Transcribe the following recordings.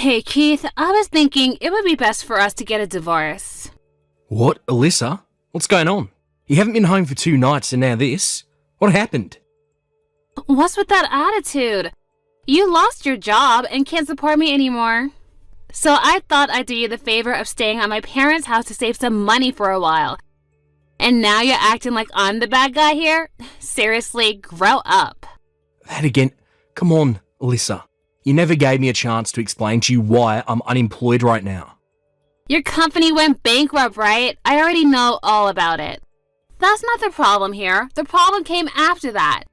Hey, Keith, I was thinking it would be best for us to get a divorce. What, Alyssa? What's going on? You haven't been home for 2 nights and now this? What happened? What's with that attitude? You lost your job and can't support me anymore. So I thought I'd do you the favor of staying at my parents' house to save some money for a while. And now you're acting like I'm the bad guy here? Seriously, grow up. That again? Come on, Alyssa. You never gave me a chance to explain to you why I'm unemployed right now. Your company went bankrupt, right? I already know all about it. That's not the problem here. The problem came after that.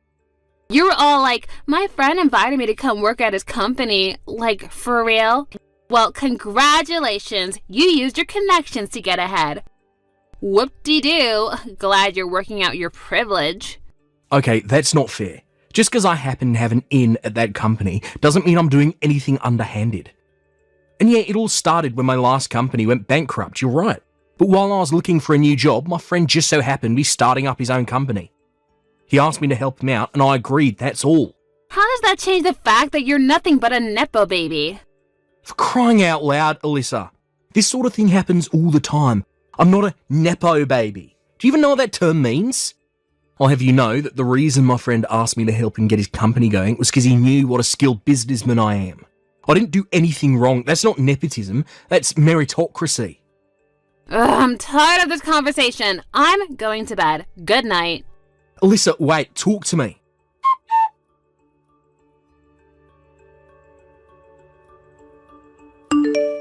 You were all like, my friend invited me to come work at his company. Like, for real? Well, congratulations. You used your connections to get ahead. Whoop-de-doo. Glad you're working out your privilege. Okay, that's not fair. Just because I happen to have an in at that company doesn't mean I'm doing anything underhanded. And yeah, it all started when my last company went bankrupt, you're right. But while I was looking for a new job, my friend just so happened to be starting up his own company. He asked me to help him out and I agreed, that's all. How does that change the fact that you're nothing but a Nepo baby? For crying out loud, Alyssa. This sort of thing happens all the time. I'm not a Nepo baby. Do you even know what that term means? I'll have you know that the reason my friend asked me to help him get his company going was because he knew what a skilled businessman I am. I didn't do anything wrong. That's not nepotism. That's meritocracy. Ugh, I'm tired of this conversation. I'm going to bed. Good night. Alyssa, wait. Talk to me.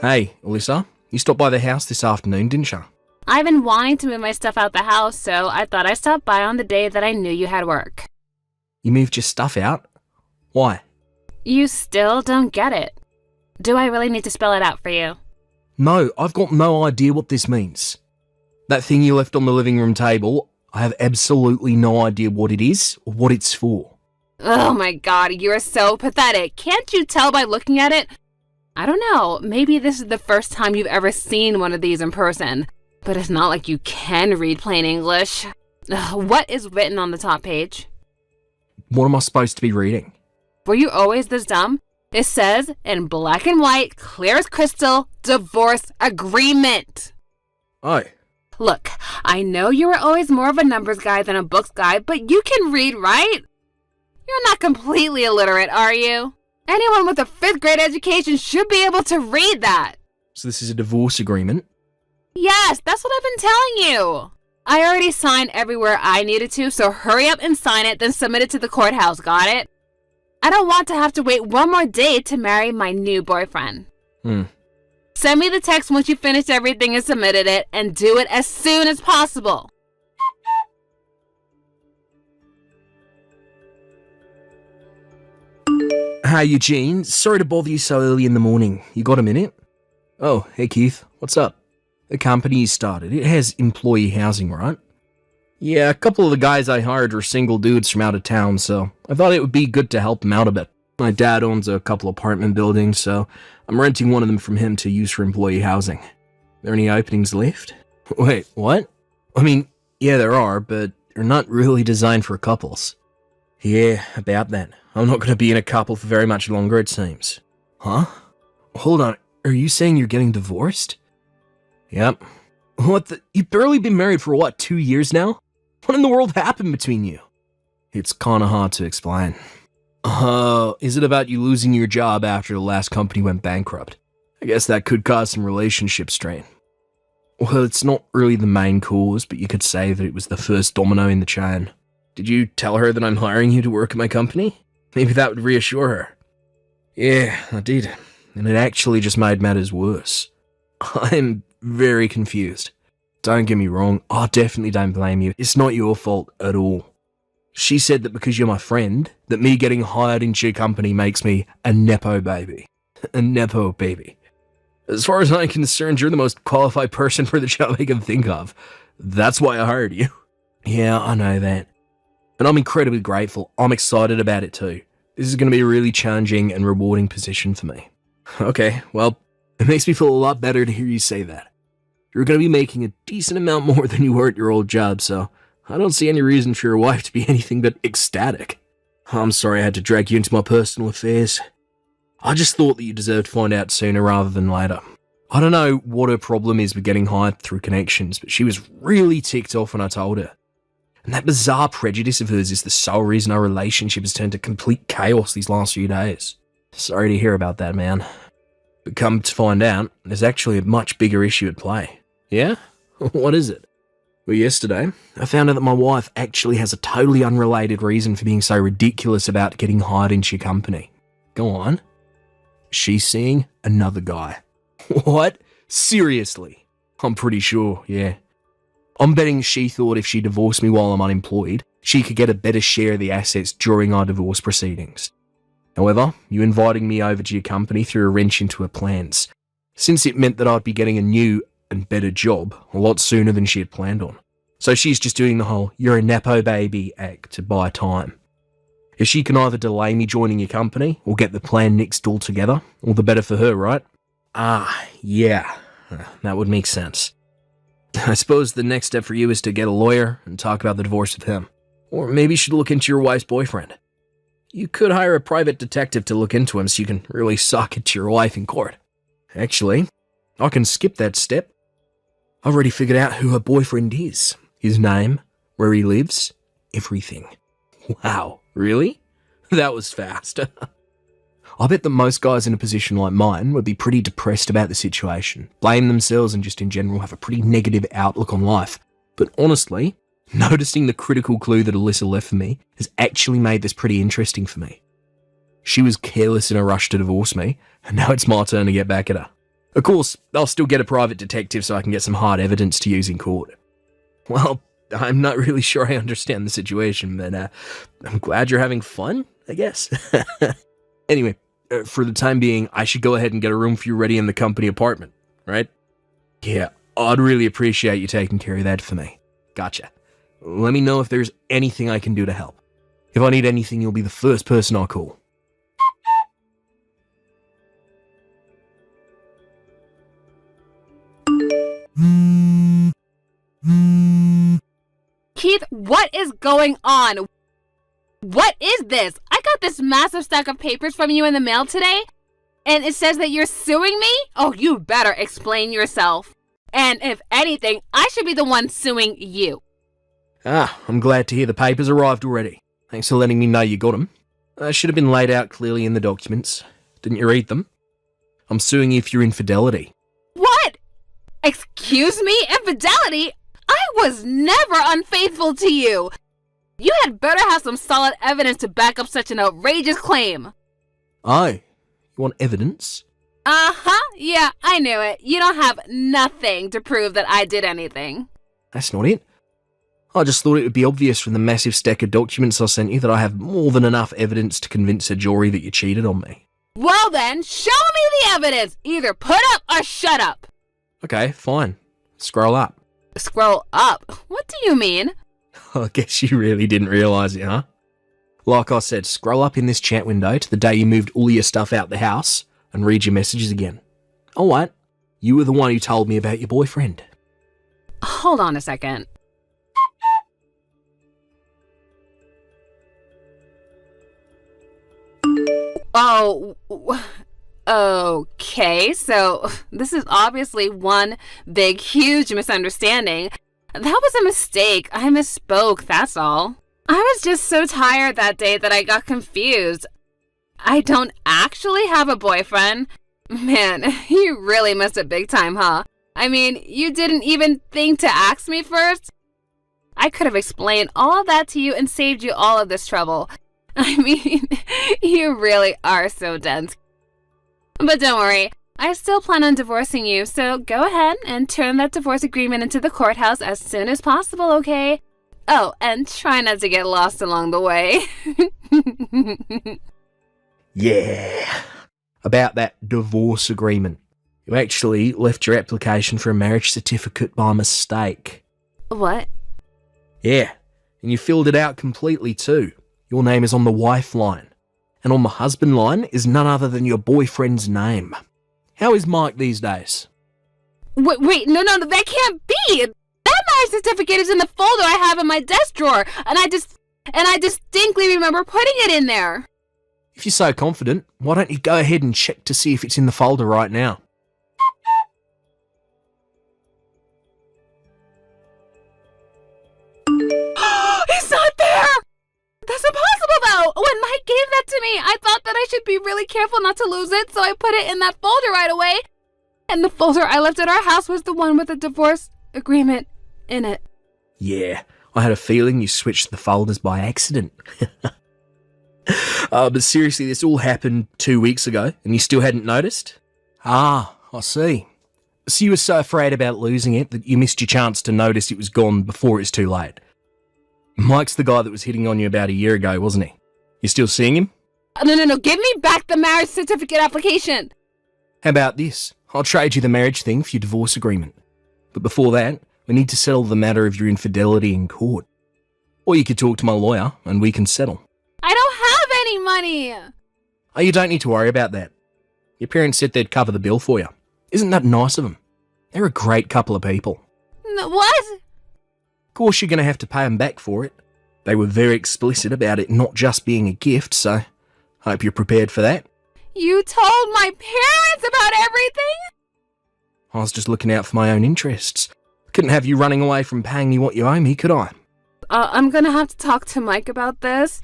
Hey, Alyssa. You stopped by the house this afternoon, didn't you? I've been wanting to move my stuff out the house, so I thought I'd stop by on the day that I knew you had work. You moved your stuff out? Why? You still don't get it. Do I really need to spell it out for you? No, I've got no idea what this means. That thing you left on the living room table, I have absolutely no idea what it is or what it's for. Oh my god, you're so pathetic. Can't you tell by looking at it? I don't know, maybe this is the first time you've ever seen one of these in person. But it's not like you can read plain English. Ugh, what is written on the top page? What am I supposed to be reading? Were you always this dumb? It says, in black and white, clear as crystal, divorce agreement. Oh. Look, I know you were always more of a numbers guy than a books guy, but you can read, right? You're not completely illiterate, are you? Anyone with a 5th grade education should be able to read that. So this is a divorce agreement? Yes, that's what I've been telling you. I already signed everywhere I needed to, so hurry up and sign it, then submit it to the courthouse, got it? I don't want to have to wait one more day to marry my new boyfriend. Send me the text once you finish everything and submitted it, and do it as soon as possible. Hi, Eugene. Sorry to bother you so early in the morning. You got a minute? Oh, hey Keith. What's up? The company you started, it has employee housing, right? Yeah, a couple of the guys I hired were single dudes from out of town, so I thought it would be good to help them out a bit. My dad owns a couple apartment buildings, so I'm renting one of them from him to use for employee housing. There any openings left? Wait, what? I mean, yeah, there are, but they're not really designed for couples. Yeah, about that. I'm not going to be in a couple for very much longer, it seems. Huh? Hold on, are you saying you're getting divorced? Yep. What the? You've barely been married for what, 2 years now? What in the world happened between you? It's kinda hard to explain. Is it about you losing your job after the last company went bankrupt? I guess that could cause some relationship strain. Well, it's not really the main cause, but you could say that it was the first domino in the chain. Did you tell her that I'm hiring you to work at my company? Maybe that would reassure her. Yeah, I did. And it actually just made matters worse. I'm very confused. Don't get me wrong, I definitely don't blame you. It's not your fault at all. She said that because you're my friend, that me getting hired into your company makes me a Nepo baby. A Nepo baby. As far as I'm concerned, you're the most qualified person for the job I can think of. That's why I hired you. Yeah, I know that. And I'm incredibly grateful. I'm excited about it too. This is going to be a really challenging and rewarding position for me. Okay, well, it makes me feel a lot better to hear you say that. You're going to be making a decent amount more than you were at your old job, so I don't see any reason for your wife to be anything but ecstatic. I'm sorry I had to drag you into my personal affairs. I just thought that you deserved to find out sooner rather than later. I don't know what her problem is with getting hired through connections, but she was really ticked off when I told her. And that bizarre prejudice of hers is the sole reason our relationship has turned to complete chaos these last few days. Sorry to hear about that, man. But come to find out, there's actually a much bigger issue at play. Yeah? What is it? Well, yesterday, I found out that my wife actually has a totally unrelated reason for being so ridiculous about getting hired into your company. Go on. She's seeing another guy. What? Seriously? I'm pretty sure, yeah. I'm betting she thought if she divorced me while I'm unemployed, she could get a better share of the assets during our divorce proceedings. However, you inviting me over to your company threw a wrench into her plans, since it meant that I'd be getting a new and better job a lot sooner than she had planned on. So she's just doing the whole "you're a Nepo baby" act to buy time. If she can either delay me joining your company or get the plan nixed altogether, all the better for her, right? Yeah, that would make sense. I suppose the next step for you is to get a lawyer and talk about the divorce with him. Or maybe you should look into your wife's boyfriend. You could hire a private detective to look into him so you can really sock it to your wife in court. Actually, I can skip that step. I've already figured out who her boyfriend is. His name, where he lives, everything. Wow, really? That was fast. I bet that most guys in a position like mine would be pretty depressed about the situation, blame themselves and just in general have a pretty negative outlook on life. But honestly, noticing the critical clue that Alyssa left for me has actually made this pretty interesting for me. She was careless in a rush to divorce me, and now it's my turn to get back at her. Of course, I'll still get a private detective so I can get some hard evidence to use in court. Well, I'm not really sure I understand the situation, but I'm glad you're having fun, I guess. Anyway, for the time being, I should go ahead and get a room for you ready in the company apartment, right? Yeah, I'd really appreciate you taking care of that for me. Gotcha. Let me know if there's anything I can do to help. If I need anything, you'll be the first person I'll call. Keith, what is going on? What is this? I got this massive stack of papers from you in the mail today, and it says that you're suing me? Oh, you better explain yourself. And if anything, I should be the one suing you. I'm glad to hear the papers arrived already. Thanks for letting me know you got them. Should have been laid out clearly in the documents. Didn't you read them? I'm suing you for your infidelity. What? Excuse me? Infidelity? I was never unfaithful to you. You had better have some solid evidence to back up such an outrageous claim. Oh, you want evidence? Uh-huh, yeah, I knew it. You don't have nothing to prove that I did anything. That's not it. I just thought it would be obvious from the massive stack of documents I sent you that I have more than enough evidence to convince a jury that you cheated on me. Well then, show me the evidence! Either put up or shut up! Okay, fine. Scroll up. Scroll up? What do you mean? I guess you really didn't realise it, huh? Like I said, scroll up in this chat window to the day you moved all your stuff out the house and read your messages again. Oh, what? You were the one who told me about your boyfriend. Hold on a second. Oh, okay, so this is obviously one big, huge misunderstanding. That was a mistake. I misspoke, that's all. I was just so tired that day that I got confused. I don't actually have a boyfriend. Man, you really missed it big time, huh? I mean, you didn't even think to ask me first? I could have explained all of that to you and saved you all of this trouble. I mean, you really are so dense. But don't worry, I still plan on divorcing you, so go ahead and turn that divorce agreement into the courthouse as soon as possible, okay? Oh, and try not to get lost along the way. Yeah. About that divorce agreement. You actually left your application for a marriage certificate by mistake. What? Yeah, and you filled it out completely too. Your name is on the wife line, and on the husband line is none other than your boyfriend's name. How is Mike these days? Wait, no, that can't be! That marriage certificate is in the folder I have in my desk drawer, and I distinctly remember putting it in there. If you're so confident, why don't you go ahead and check to see if it's in the folder right now? He's not there! That's impossible, though! When Mike gave that to me, I thought that I should be really careful not to lose it, so I put it in that folder right away. And the folder I left at our house was the one with the divorce agreement in it. Yeah, I had a feeling you switched the folders by accident. But seriously, this all happened 2 weeks ago, and you still hadn't noticed? Ah, I see. So you were so afraid about losing it that you missed your chance to notice it was gone before it's too late. Mike's the guy that was hitting on you about a year ago, wasn't he? You still seeing him? No, give me back the marriage certificate application! How about this? I'll trade you the marriage thing for your divorce agreement. But before that, we need to settle the matter of your infidelity in court. Or you could talk to my lawyer, and we can settle. I don't have any money! Oh, you don't need to worry about that. Your parents said they'd cover the bill for you. Isn't that nice of them? They're a great couple of people. What? Of course you're going to have to pay them back for it. They were very explicit about it not just being a gift, so hope you're prepared for that. You told my parents about everything? I was just looking out for my own interests. Couldn't have you running away from paying me what you owe me, could I? I'm gonna have to talk to Mike about this.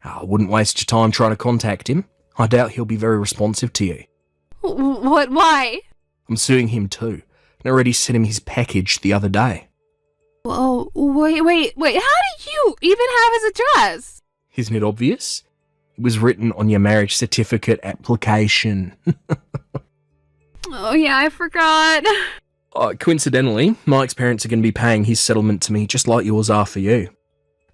I wouldn't waste your time trying to contact him. I doubt he'll be very responsive to you. What? Why? I'm suing him too, and already sent him his package the other day. Oh, wait, how do you even have his address? Isn't it obvious? It was written on your marriage certificate application. Oh yeah, I forgot. Coincidentally, Mike's parents are going to be paying his settlement to me just like yours are for you.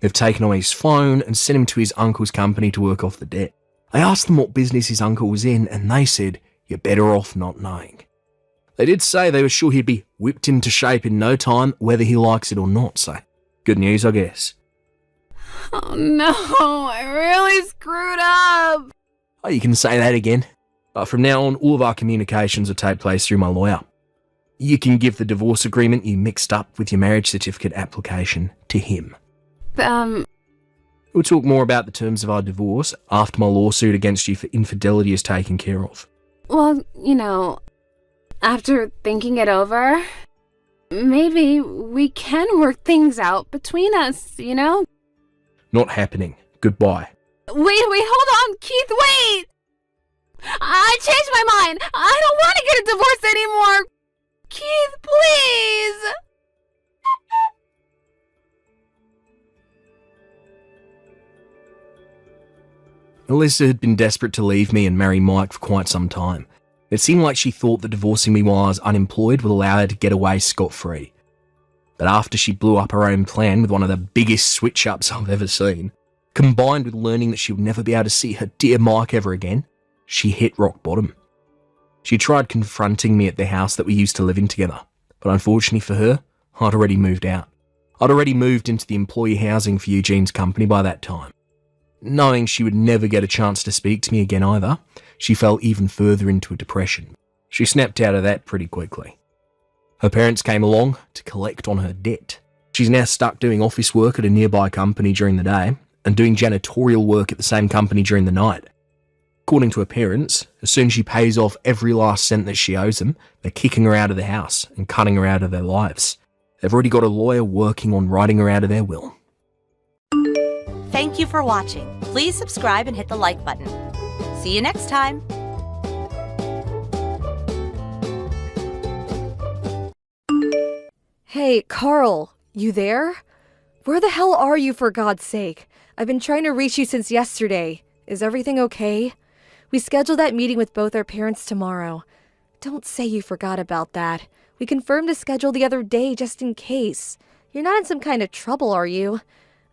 They've taken away his phone and sent him to his uncle's company to work off the debt. I asked them what business his uncle was in, and they said, you're better off not knowing. They did say they were sure he'd be whipped into shape in no time, whether he likes it or not, so good news, I guess. Oh no, I really screwed up. Oh, you can say that again. From now on, all of our communications will take place through my lawyer. You can give the divorce agreement you mixed up with your marriage certificate application to him. We'll talk more about the terms of our divorce after my lawsuit against you for infidelity is taken care of. Well, after thinking it over, maybe we can work things out between us, Not happening. Goodbye. Wait, hold on, Keith, wait! I changed my mind! I don't want to get a divorce anymore! Keith, please! Alyssa had been desperate to leave me and marry Mike for quite some time. It seemed like she thought that divorcing me while I was unemployed would allow her to get away scot-free. But after she blew up her own plan with one of the biggest switch-ups I've ever seen, combined with learning that she would never be able to see her dear Mike ever again, she hit rock bottom. She tried confronting me at the house that we used to live in together, but unfortunately for her, I'd already moved out. I'd already moved into the employee housing for Eugene's company by that time. Knowing she would never get a chance to speak to me again either, she fell even further into a depression. She snapped out of that pretty quickly. Her parents came along to collect on her debt. She's now stuck doing office work at a nearby company during the day and doing janitorial work at the same company during the night. According to her parents, as soon as she pays off every last cent that she owes them, they're kicking her out of the house and cutting her out of their lives. They've already got a lawyer working on writing her out of their will. Thank you for watching. Please subscribe and hit the like button. See you next time. Hey, Carl, you there? Where the hell are you, for God's sake? I've been trying to reach you since yesterday. Is everything okay? We scheduled that meeting with both our parents tomorrow. Don't say you forgot about that. We confirmed the schedule the other day just in case. You're not in some kind of trouble, are you?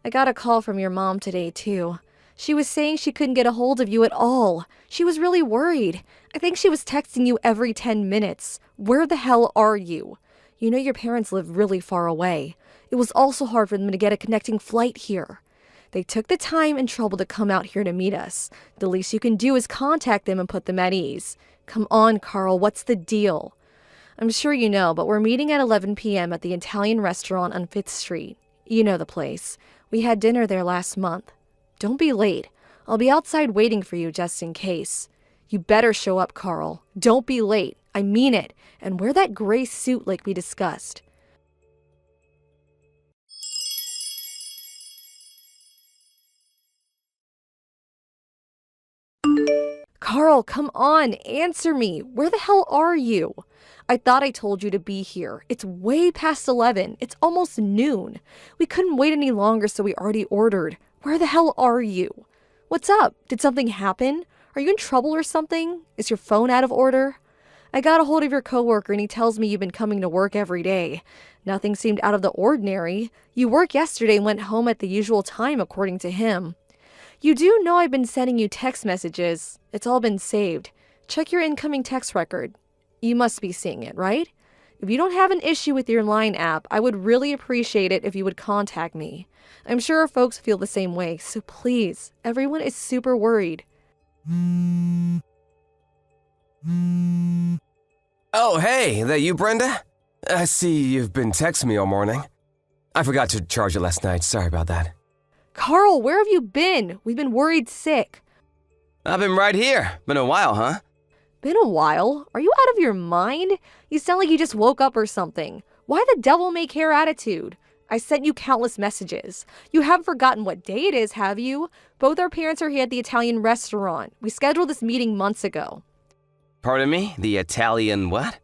I got a call from your mom today, too. She was saying she couldn't get a hold of you at all. She was really worried. I think she was texting you every 10 minutes. Where the hell are you? You know your parents live really far away. It was also hard for them to get a connecting flight here. They took the time and trouble to come out here to meet us. The least you can do is contact them and put them at ease. Come on, Carl, what's the deal? I'm sure you know, but we're meeting at 11 p.m. at the Italian restaurant on 5th Street. You know the place. We had dinner there last month. Don't be late. I'll be outside waiting for you just in case. You better show up, Carl. Don't be late. I mean it. And wear that gray suit like we discussed. Carl, come on, answer me. Where the hell are you? I thought I told you to be here. It's way past 11. It's almost noon. We couldn't wait any longer, so we already ordered. Where the hell are you? What's up? Did something happen? Are you in trouble or something? Is your phone out of order? I got a hold of your coworker and he tells me you've been coming to work every day. Nothing seemed out of the ordinary. You worked yesterday and went home at the usual time, according to him. You do know I've been sending you text messages. It's all been saved. Check your incoming text record. You must be seeing it, right? If you don't have an issue with your Line app, I would really appreciate it if you would contact me. I'm sure folks feel the same way, so please, everyone is super worried. Oh, hey, that you, Brenda? I see you've been texting me all morning. I forgot to charge you last night. Sorry about that. Carl, where have you been? We've been worried sick. I've been right here. Been a while, huh? Been a while? Are you out of your mind? You sound like you just woke up or something. Why the devil may care attitude? I sent you countless messages. You haven't forgotten what day it is, have you? Both our parents are here at the Italian restaurant. We scheduled this meeting months ago. Pardon me? The Italian what?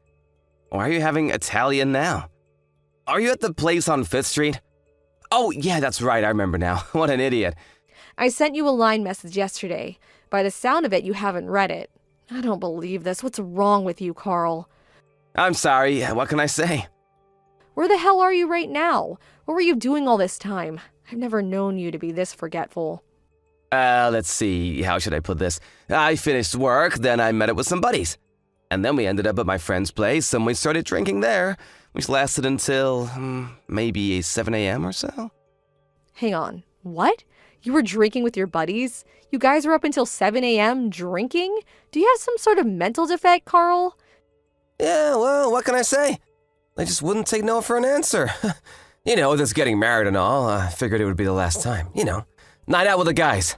Why are you having Italian now? Are you at the place on 5th Street? Oh, yeah, that's right. I remember now. What an idiot. I sent you a Line message yesterday. By the sound of it, you haven't read it. I don't believe this. What's wrong with you, Carl? I'm sorry. What can I say? Where the hell are you right now? What were you doing all this time? I've never known you to be this forgetful. Let's see. How should I put this? I finished work, then I met up with some buddies. And then we ended up at my friend's place and we started drinking there, which lasted until maybe 7 a.m. or so. Hang on. What? You were drinking with your buddies? You guys were up until 7 a.m. drinking? Do you have some sort of mental defect, Carl? Yeah, well, what can I say? They just wouldn't take no for an answer. You know, this getting married and all, I figured it would be the last time. You know, night out with the guys.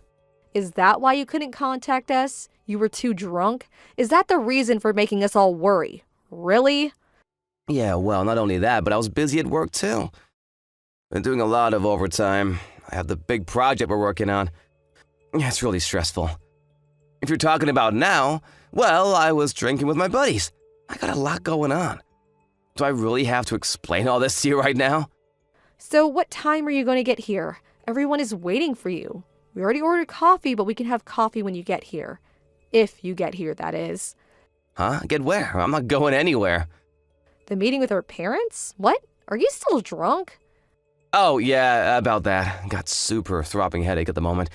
Is that why you couldn't contact us? You were too drunk? Is that the reason for making us all worry? Really? Yeah, well, not only that, but I was busy at work too. Been doing a lot of overtime. I have the big project we're working on. Yeah, it's really stressful. If you're talking about now, well, I was drinking with my buddies. I got a lot going on. Do I really have to explain all this to you right now? So what time are you going to get here? Everyone is waiting for you. We already ordered coffee, but we can have coffee when you get here. If you get here, that is. Huh? Get where? I'm not going anywhere. The meeting with our parents? What? Are you still drunk? Oh, yeah, about that. Got super throbbing headache at the moment.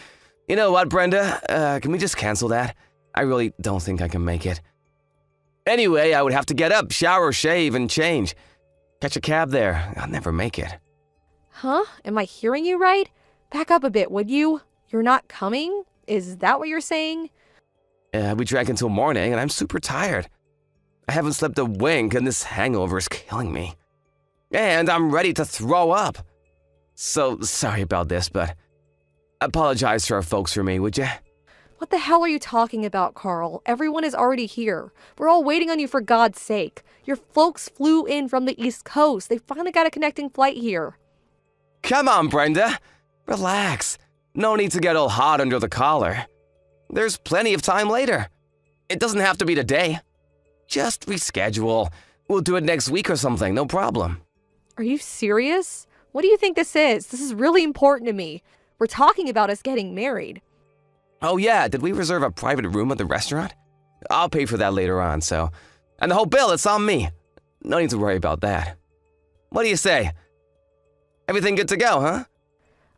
You know what, Brenda? Can we just cancel that? I really don't think I can make it. Anyway, I would have to get up, shower, shave, and change. Catch a cab there. I'll never make it. Huh? Am I hearing you right? Back up a bit, would you? You're not coming? Is that what you're saying? We drank until morning, and I'm super tired. I haven't slept a wink, and this hangover is killing me. And I'm ready to throw up. So, sorry about this, but apologize to our folks for me, would you? What the hell are you talking about, Carl? Everyone is already here. We're all waiting on you for God's sake. Your folks flew in from the East Coast. They finally got a connecting flight here. Come on, Brenda. Relax. No need to get all hot under the collar. There's plenty of time later. It doesn't have to be today. Just reschedule. We'll do it next week or something, no problem. Are you serious? What do you think this is? This is really important to me. We're talking about us getting married. Oh yeah, did we reserve a private room at the restaurant? I'll pay for that later on, so. And the whole bill, it's on me. No need to worry about that. What do you say? Everything good to go, huh?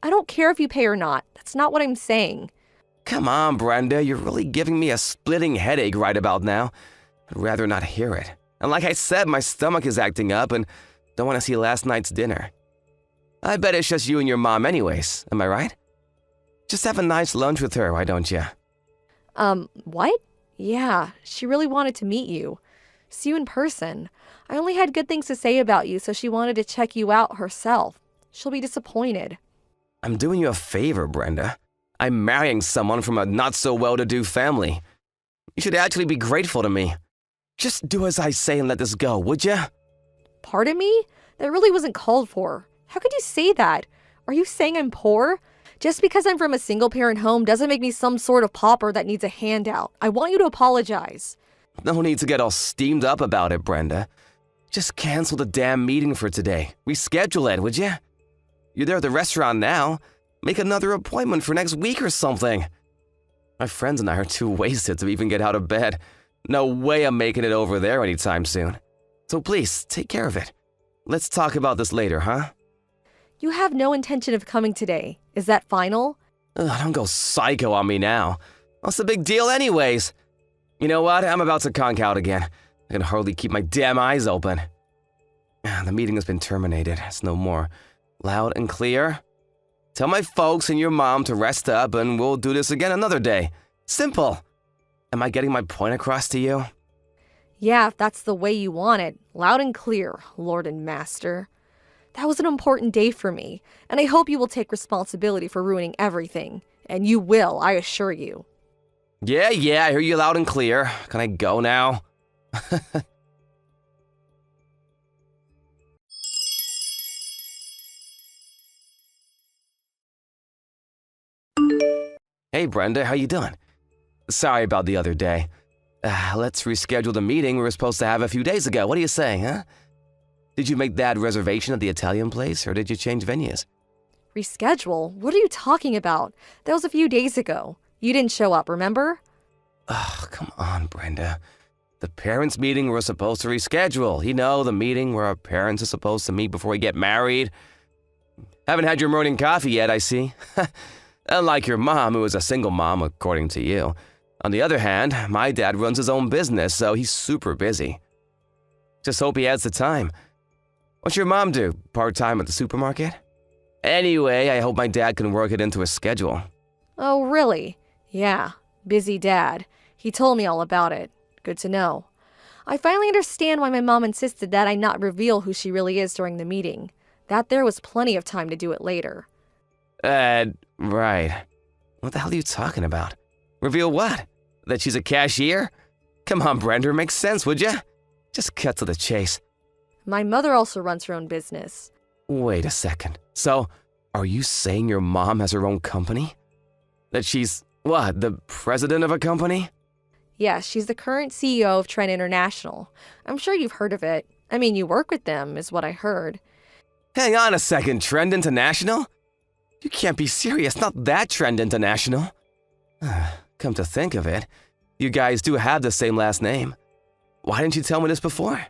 I don't care if you pay or not. That's not what I'm saying. Come on, Brenda, you're really giving me a splitting headache right about now. I'd rather not hear it. And like I said, my stomach is acting up and don't want to see last night's dinner. I bet it's just you and your mom anyways, am I right? Just have a nice lunch with her, why don't you? What? Yeah, she really wanted to meet you. See you in person. I only had good things to say about you, so she wanted to check you out herself. She'll be disappointed. I'm doing you a favor, Brenda. I'm marrying someone from a not-so-well-to-do family. You should actually be grateful to me. Just do as I say and let this go, would ya? Pardon me? That really wasn't called for. How could you say that? Are you saying I'm poor? Just because I'm from a single-parent home doesn't make me some sort of pauper that needs a handout. I want you to apologize. No need to get all steamed up about it, Brenda. Just cancel the damn meeting for today. Reschedule it, would ya? You're there at the restaurant now. Make another appointment for next week or something. My friends and I are too wasted to even get out of bed. No way I'm making it over there anytime soon. So please, take care of it. Let's talk about this later, huh? You have no intention of coming today. Is that final? Don't go psycho on me now. What's the big deal anyways? You know what? I'm about to conk out again. I can hardly keep my damn eyes open. The meeting has been terminated. It's no more. Loud and clear. Tell my folks and your mom to rest up and we'll do this again another day. Simple. Am I getting my point across to you? Yeah, if that's the way you want it. Loud and clear, Lord and Master. That was an important day for me, and I hope you will take responsibility for ruining everything. And you will, I assure you. Yeah, I hear you loud and clear. Can I go now? Hey, Brenda, how you doing? Sorry about the other day. Let's reschedule the meeting we were supposed to have a few days ago. What do you say, huh? Did you make that reservation at the Italian place, or did you change venues? Reschedule? What are you talking about? That was a few days ago. You didn't show up, remember? Oh, come on, Brenda. The parents' meeting we're supposed to reschedule. You know, the meeting where our parents are supposed to meet before we get married. Haven't had your morning coffee yet, I see. Unlike your mom, who is a single mom, according to you. On the other hand, my dad runs his own business, so he's super busy. Just hope he has the time. What's your mom do? Part-time at the supermarket? Anyway, I hope my dad can work it into his schedule. Oh, really? Yeah, busy dad. He told me all about it. Good to know. I finally understand why my mom insisted that I not reveal who she really is during the meeting. That there was plenty of time to do it later. Right. What the hell are you talking about? Reveal what? That she's a cashier? Come on, Brenda, makes sense, would ya? Just cut to the chase. My mother also runs her own business. Wait a second. So, are you saying your mom has her own company? That she's, what, the president of a company? Yes, she's the current CEO of Trend International. I'm sure you've heard of it. I mean, you work with them, is what I heard. Hang on a second, Trend International? You can't be serious, not that Trend International. Come to think of it, you guys do have the same last name. Why didn't you tell me this before?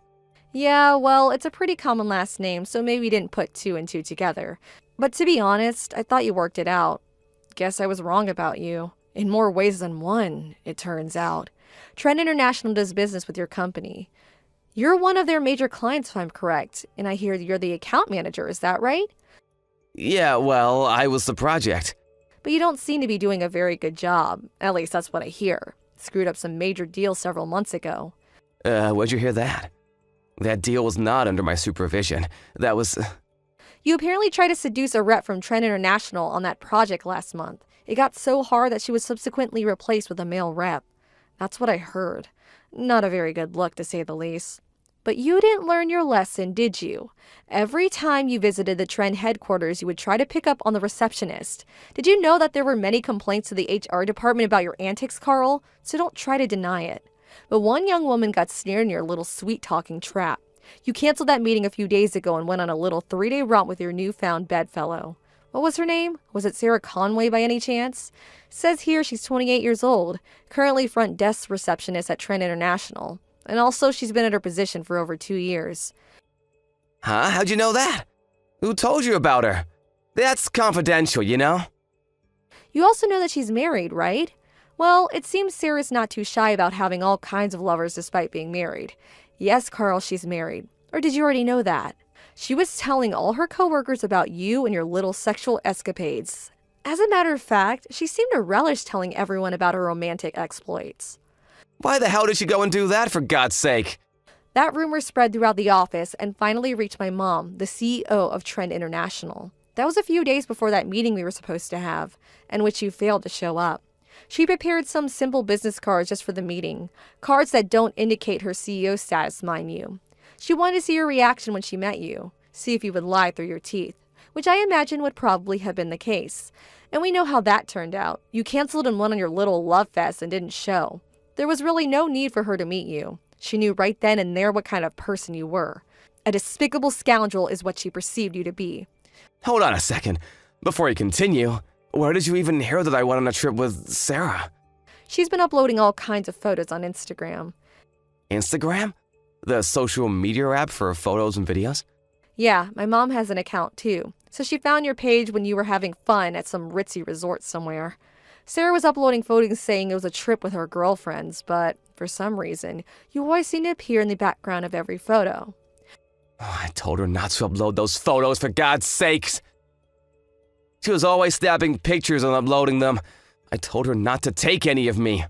Yeah, well, it's a pretty common last name, so maybe you didn't put two and two together. But to be honest, I thought you worked it out. Guess I was wrong about you. In more ways than one, it turns out. Trend International does business with your company. You're one of their major clients, if I'm correct, and I hear you're the account manager, is that right? Yeah, well, I was the project. But you don't seem to be doing a very good job. At least that's what I hear. Screwed up some major deals several months ago. Where'd you hear that? That deal was not under my supervision. That was... You apparently tried to seduce a rep from Trend International on that project last month. It got so hard that she was subsequently replaced with a male rep. That's what I heard. Not a very good look, to say the least. But you didn't learn your lesson, did you? Every time you visited the Trend headquarters, you would try to pick up on the receptionist. Did you know that there were many complaints to the HR department about your antics, Carl? So don't try to deny it. But one young woman got snared in your little sweet-talking trap. You canceled that meeting a few days ago and went on a little 3-day romp with your newfound bedfellow. What was her name? Was it Sarah Conway by any chance? Says here she's 28 years old, currently front desk receptionist at Trend International. And also she's been at her position for over 2 years. Huh? How'd you know that? Who told you about her? That's confidential, you know? You also know that she's married, right? Well, it seems Sarah's not too shy about having all kinds of lovers despite being married. Yes, Carl, she's married. Or did you already know that? She was telling all her coworkers about you and your little sexual escapades. As a matter of fact, she seemed to relish telling everyone about her romantic exploits. Why the hell did she go and do that, for God's sake? That rumor spread throughout the office and finally reached my mom, the CEO of Trend International. That was a few days before that meeting we were supposed to have, and which you failed to show up. She prepared some simple business cards just for the meeting, cards that don't indicate her CEO status, mind you. She wanted to see your reaction when she met you, see if you would lie through your teeth, which I imagine would probably have been the case. And we know how that turned out. You canceled and went on your little love fest and didn't show. There was really no need for her to meet you. She knew right then and there what kind of person you were. A despicable scoundrel is what she perceived you to be. Hold on a second. Before you continue, where did you even hear that I went on a trip with Sarah? She's been uploading all kinds of photos on Instagram. Instagram? The social media app for photos and videos? Yeah, my mom has an account too. So she found your page when you were having fun at some ritzy resort somewhere. Sarah was uploading photos saying it was a trip with her girlfriends, but for some reason, you always seem to appear in the background of every photo. Oh, I told her not to upload those photos, for God's sakes. She was always snapping pictures and uploading them. I told her not to take any of me.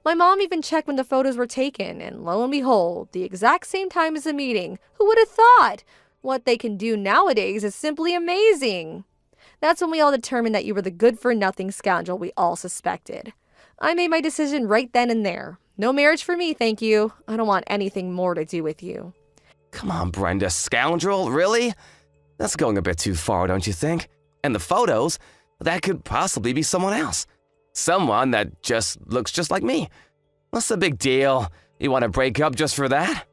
My mom even checked when the photos were taken, and lo and behold, the exact same time as the meeting. Who would have thought? What they can do nowadays is simply amazing. That's when we all determined that you were the good-for-nothing scoundrel we all suspected. I made my decision right then and there. No marriage for me, thank you. I don't want anything more to do with you. Come on, Brenda, scoundrel, really? That's going a bit too far, don't you think? And the photos, that could possibly be someone else. Someone that just looks just like me. What's the big deal? You want to break up just for that?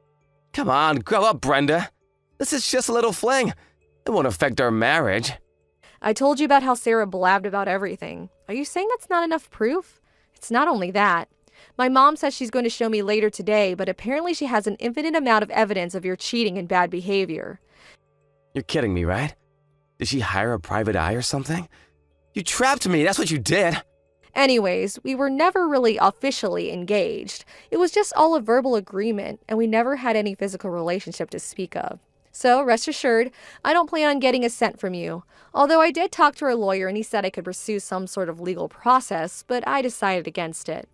Come on, grow up, Brenda. This is just a little fling. It won't affect our marriage. I told you about how Sarah blabbed about everything. Are you saying that's not enough proof? It's not only that. My mom says she's going to show me later today, but apparently she has an infinite amount of evidence of your cheating and bad behavior. You're kidding me, right? Did she hire a private eye or something? You trapped me, that's what you did. Anyways, we were never really officially engaged. It was just all a verbal agreement, and we never had any physical relationship to speak of. So, rest assured, I don't plan on getting a cent from you. Although I did talk to our lawyer and he said I could pursue some sort of legal process, but I decided against it.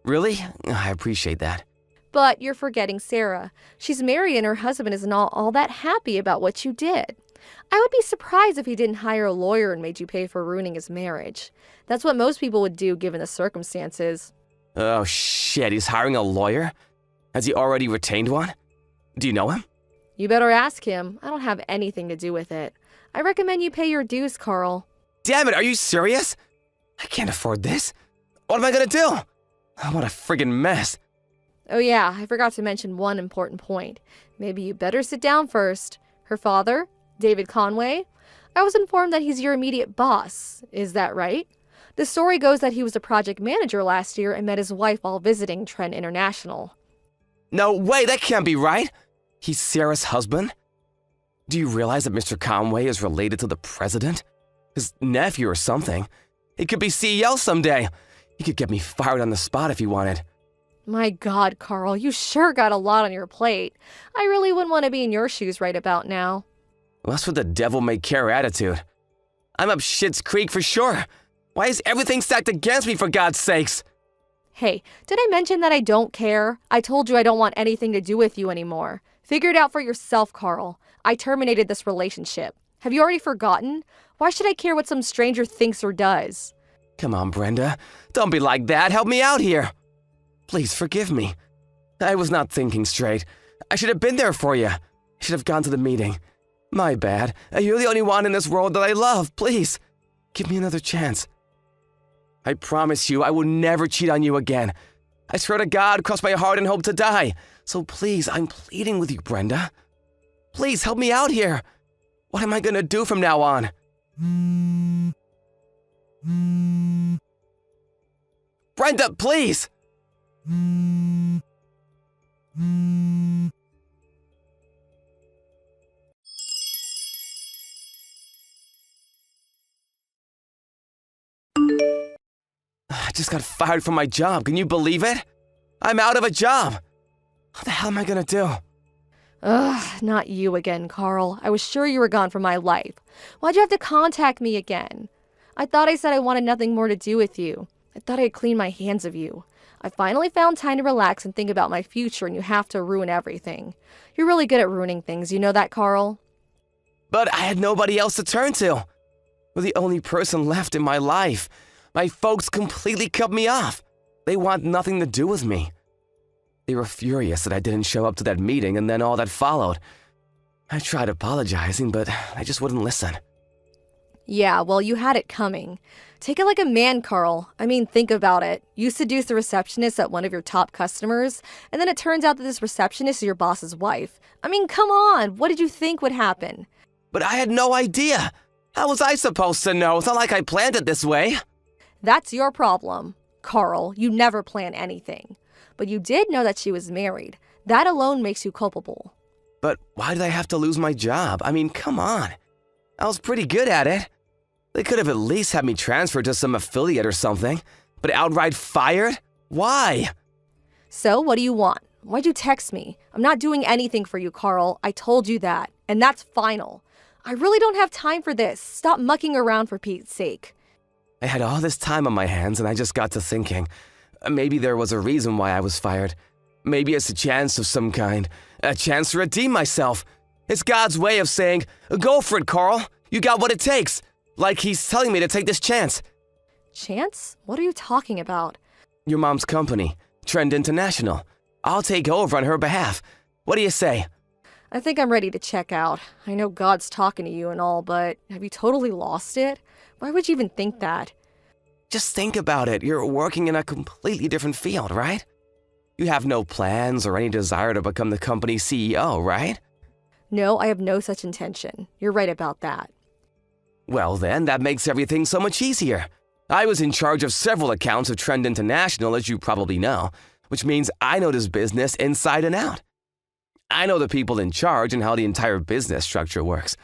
Really? I appreciate that. But you're forgetting Sarah. She's married and her husband isn't all that happy about what you did. I would be surprised if he didn't hire a lawyer and made you pay for ruining his marriage. That's what most people would do given the circumstances. Oh shit, he's hiring a lawyer? Has he already retained one? Do you know him? You better ask him. I don't have anything to do with it. I recommend you pay your dues, Carl. Damn it, are you serious? I can't afford this. What am I gonna do? Oh, what a friggin' mess. Oh yeah, I forgot to mention one important point. Maybe you better sit down first. Her father, David Conway? I was informed that he's your immediate boss. Is that right? The story goes that he was a project manager last year and met his wife while visiting Trent International. No way, that can't be right. He's Sarah's husband? Do you realize that Mr. Conway is related to the president? His nephew or something? He could be CEO someday. He could get me fired on the spot if he wanted. My God, Carl, you sure got a lot on your plate. I really wouldn't want to be in your shoes right about now. Well, that's what the devil-may-care attitude. I'm up shit's creek for sure. Why is everything stacked against me, for God's sakes? Hey, did I mention that I don't care? I told you I don't want anything to do with you anymore. Figure it out for yourself, Carl. I terminated this relationship. Have you already forgotten? Why should I care what some stranger thinks or does? Come on, Brenda. Don't be like that. Help me out here. Please forgive me. I was not thinking straight. I should have been there for you. I should have gone to the meeting. My bad. You're the only one in this world that I love. Please, give me another chance. I promise you I will never cheat on you again. I swear to God, cross my heart and hope to die. So please, I'm pleading with you, Brenda. Please help me out here. What am I gonna do from now on? Brenda, please! I just got fired from my job. Can you believe it? I'm out of a job. What the hell am I gonna do? Ugh, not you again, Carl. I was sure you were gone from my life. Why'd you have to contact me again? I thought I said I wanted nothing more to do with you. I thought I'd clean my hands of you. I finally found time to relax and think about my future, and you have to ruin everything. You're really good at ruining things, you know that, Carl? But I had nobody else to turn to. You're the only person left in my life. My folks completely cut me off. They want nothing to do with me. They were furious that I didn't show up to that meeting and then all that followed. I tried apologizing, but they just wouldn't listen. Yeah, well, you had it coming. Take it like a man, Carl. I mean, think about it. You seduced the receptionist at one of your top customers, and then it turns out that this receptionist is your boss's wife. I mean, come on. What did you think would happen? But I had no idea. How was I supposed to know? It's not like I planned it this way. That's your problem. Carl, you never plan anything. But you did know that she was married. That alone makes you culpable. But why did I have to lose my job? I mean, come on. I was pretty good at it. They could have at least had me transferred to some affiliate or something. But outright fired? Why? So, what do you want? Why'd you text me? I'm not doing anything for you, Carl. I told you that. And that's final. I really don't have time for this. Stop mucking around for Pete's sake. I had all this time on my hands and I just got to thinking. Maybe there was a reason why I was fired. Maybe it's a chance of some kind. A chance to redeem myself. It's God's way of saying, go for it, Carl. You got what it takes. Like he's telling me to take this chance. Chance? What are you talking about? Your mom's company, Trend International. I'll take over on her behalf. What do you say? I think I'm ready to check out. I know God's talking to you and all, but have you totally lost it? Why would you even think that? Just think about it. You're working in a completely different field, right? You have no plans or any desire to become the company's CEO, right? No, I have no such intention. You're right about that. Well then, that makes everything so much easier. I was in charge of several accounts of Trend International, as you probably know, which means I know this business inside and out. I know the people in charge and how the entire business structure works.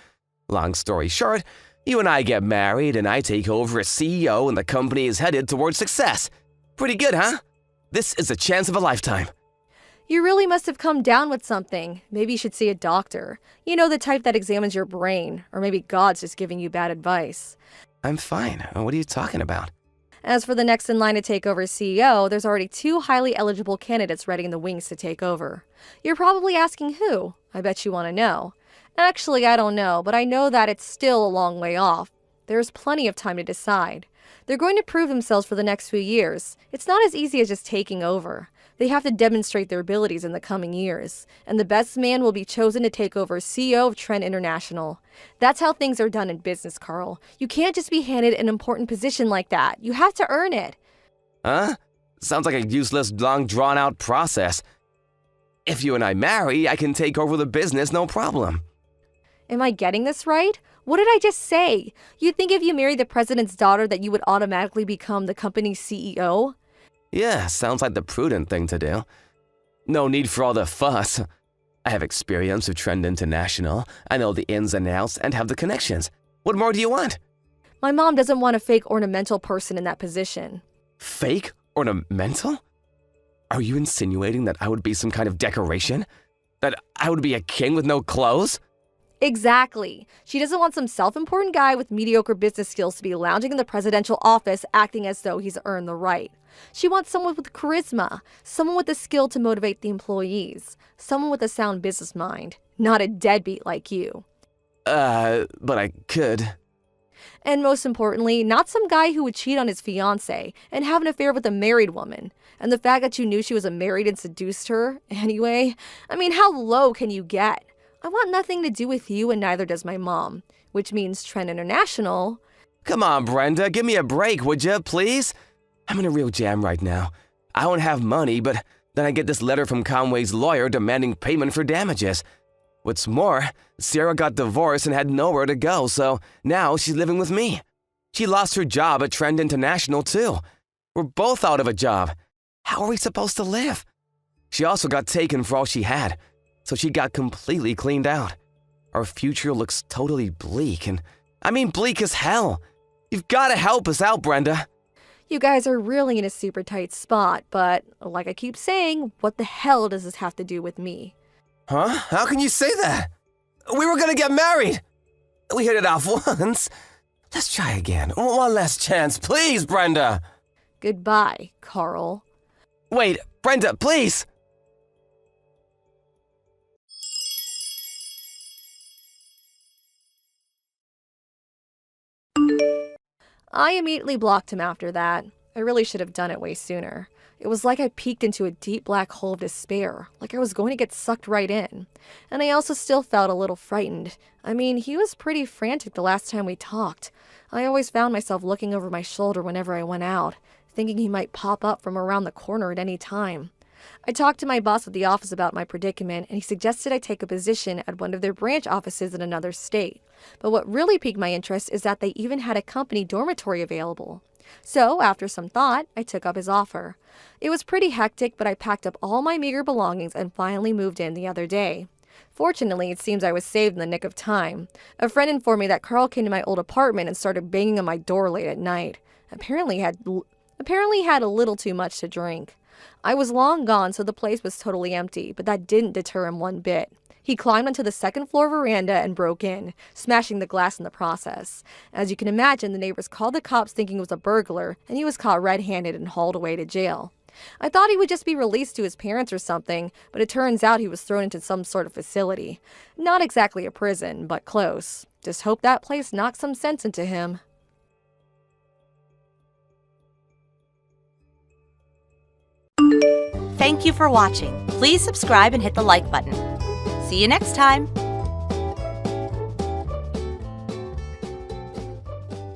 Long story short, you and I get married and I take over as CEO and the company is headed towards success. Pretty good, huh? This is a chance of a lifetime. You really must have come down with something. Maybe you should see a doctor. You know, the type that examines your brain. Or maybe God's just giving you bad advice. I'm fine. What are you talking about? As for the next in line to take over as CEO, there's already 2 highly eligible candidates ready in the wings to take over. You're probably asking who? I bet you want to know. Actually, I don't know, but I know that it's still a long way off. There's plenty of time to decide. They're going to prove themselves for the next few years. It's not as easy as just taking over. They have to demonstrate their abilities in the coming years, and the best man will be chosen to take over as CEO of Trend International. That's how things are done in business, Carl. You can't just be handed an important position like that. You have to earn it. Huh? Sounds like a useless, long, drawn-out process. If you and I marry, I can take over the business, no problem. Am I getting this right? What did I just say? You'd think if you married the president's daughter that you would automatically become the company's CEO? Yeah, sounds like the prudent thing to do. No need for all the fuss. I have experience with Trend International. I know the ins and outs and have the connections. What more do you want? My mom doesn't want a fake ornamental person in that position. Fake? Ornamental? Are you insinuating that I would be some kind of decoration? That I would be a king with no clothes? Exactly. She doesn't want some self-important guy with mediocre business skills to be lounging in the presidential office acting as though he's earned the right. She wants someone with charisma, someone with the skill to motivate the employees, someone with a sound business mind, not a deadbeat like you. But I could. And most importantly, not some guy who would cheat on his fiancée and have an affair with a married woman. And the fact that you knew she was married and seduced her, anyway, I mean, how low can you get? I want nothing to do with you and neither does my mom, which means Trend International. Come on, Brenda, give me a break, would you, please? I'm in a real jam right now. I don't have money, but then I get this letter from Conway's lawyer demanding payment for damages. What's more, Sarah got divorced and had nowhere to go, so now she's living with me. She lost her job at Trend International, too. We're both out of a job. How are we supposed to live? She also got taken for all she had, so she got completely cleaned out. Our future looks totally bleak, and I mean bleak as hell. You've got to help us out, Brenda. You guys are really in a super tight spot, but like I keep saying, what the hell does this have to do with me? Huh? How can you say that? We were gonna get married. We hit it off once. Let's try again. One last chance, please, Brenda. Goodbye, Carl. Wait, Brenda, please. I immediately blocked him after that. I really should have done it way sooner. It was like I peeked into a deep black hole of despair, like I was going to get sucked right in. And I also still felt a little frightened. I mean, he was pretty frantic the last time we talked. I always found myself looking over my shoulder whenever I went out, thinking he might pop up from around the corner at any time. I talked to my boss at the office about my predicament, and he suggested I take a position at one of their branch offices in another state. But what really piqued my interest is that they even had a company dormitory available. So, after some thought, I took up his offer. It was pretty hectic, but I packed up all my meager belongings and finally moved in the other day. Fortunately, it seems I was saved in the nick of time. A friend informed me that Carl came to my old apartment and started banging on my door late at night. Apparently had a little too much to drink. I was long gone, so the place was totally empty, but that didn't deter him one bit. He climbed onto the second-floor veranda and broke in, smashing the glass in the process. As you can imagine, the neighbors called the cops thinking it was a burglar, and he was caught red-handed and hauled away to jail. I thought he would just be released to his parents or something, but it turns out he was thrown into some sort of facility. Not exactly a prison, but close. Just hope that place knocks some sense into him. Thank you for watching. Please subscribe and hit the like button. See you next time.